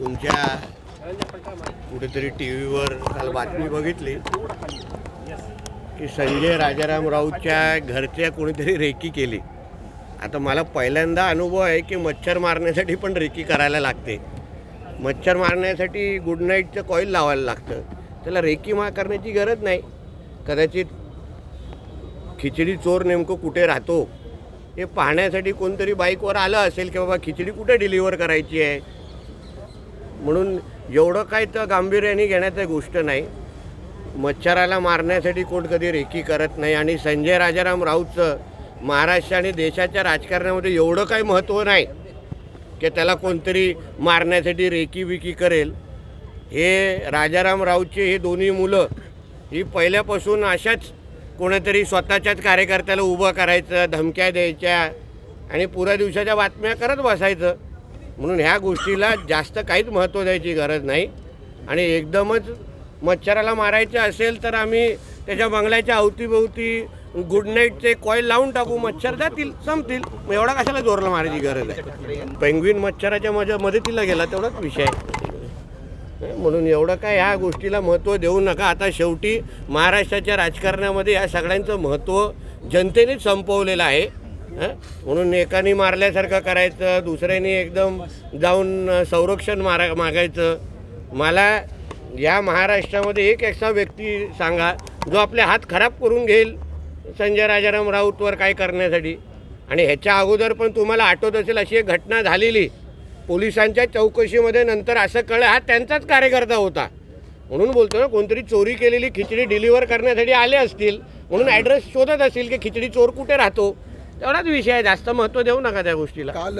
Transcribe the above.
तुमच्या कुठेतरी टी व्हीवर काल बातमी बघितली की संजय राजाराम राऊतच्या घरच्या कोणीतरी रेकी केली. आता मला पहिल्यांदा अनुभव आहे की मच्छर मारण्यासाठी पण रेकी करायला लागते. मच्छर मारण्यासाठी गुड नाईटचं कॉईल लावायला लागतं, त्याला रेकी करण्याची गरज नाही. कदाचित खिचडी चोर नेमकं कुठे राहतो हे पाहण्यासाठी कोणतरी बाईकवर आलं असेल की बाबा खिचडी कुठे डिलिव्हर करायची आहे, म्हणून एवढं काय तर गांभीर्याने घेण्याची गोष्ट नाही. मच्छराला मारण्यासाठी कोण कधी रेकी करत नाही. आणि संजय राजाराम राऊतचं महाराष्ट्र आणि देशाच्या राजकारणामध्ये एवढं काही महत्त्व नाही की त्याला कोणतरी मारण्यासाठी रेकी विकी करेल. हे राजाराम राऊतचे हे दोन्ही मुलं ही पहिल्यापासून अशाच कोणीतरी स्वतःच्याच कार्यकर्त्याला उभं करायचं, धमक्या द्यायच्या आणि पुऱ्या दिवसाच्या बातम्या करत बसायचं. म्हणून ह्या गोष्टीला जास्त काहीच महत्त्व द्यायची गरज नाही. आणि एकदमच मच्छराला मारायचं असेल तर आम्ही त्याच्या बंगल्याच्या अवतीभोवती गुड नाईटचे कॉईल लावून टाकू, मच्छर जातील, संपतील. मग एवढा कशाला जोरला मारायची गरज आहे? पेंग्विन मच्छराच्या मदतीला गेला तेवढाच विषय आहे. म्हणून एवढं काय ह्या गोष्टीला महत्त्व देऊ नका. आता शेवटी महाराष्ट्राच्या राजकारणामध्ये या सगळ्यांचं महत्त्व जनतेनेच संपवलेलं आहे. म्हणून एकाने मारल्यासारखं करायचं, दुसऱ्याने एकदम जाऊन संरक्षण मागायचं. मला या महाराष्ट्रामध्ये एक असा व्यक्ती सांगा जो आपले हात खराब करून घेईल संजय राजाराम राऊतवर काय करण्यासाठी. आणि ह्याच्या अगोदर पण तुम्हाला आठवत असेल अशी एक घटना झालेली. पोलिसांच्या चौकशीमध्ये नंतर असं कळलं हा त्यांचाच कार्यकर्ता होता. म्हणून बोलतो ना, कोणतरी चोरी केलेली खिचडी डिलिव्हर करण्यासाठी आले असतील, म्हणून ॲड्रेस शोधत असतील की खिचडी चोर कुठे राहतो. तेवढाच विषय आहे, जास्त महत्त्व देऊ नका त्या गोष्टीला. काल